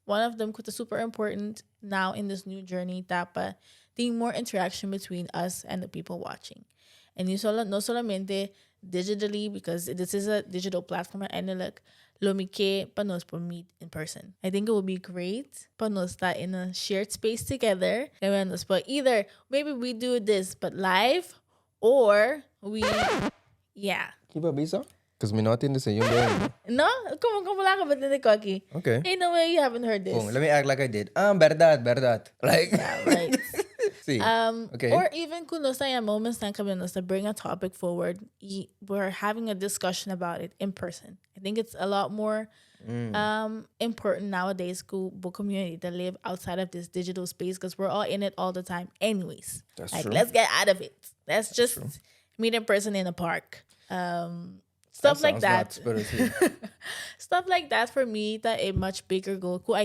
one of them could super important now in this new journey tapa the more interaction between us and the people watching. And no solamente digitally, because this is a digital platform and like lomike panos po meet in person. I think it would be great panos that in a shared space together. But either maybe we do this but live or we yeah. Kiba bisa? Because me not in the same way. No? Como lang ka ba din Koki? Okay. Hey, no way you haven't heard this. Let me act like I did. Verdad. Like, Yeah, right. see. Okay. Or even kung nasa yung moments na kami to bring a topic forward, we're having a discussion about it in person. I think it's a lot more important nowadays to the community to live outside of this digital space because we're all in it all the time anyways. That's like, true. let's get out of it. Let's just meet in person in a park. Stuff like that. Stuff like that for me, that a much bigger goal. Kung I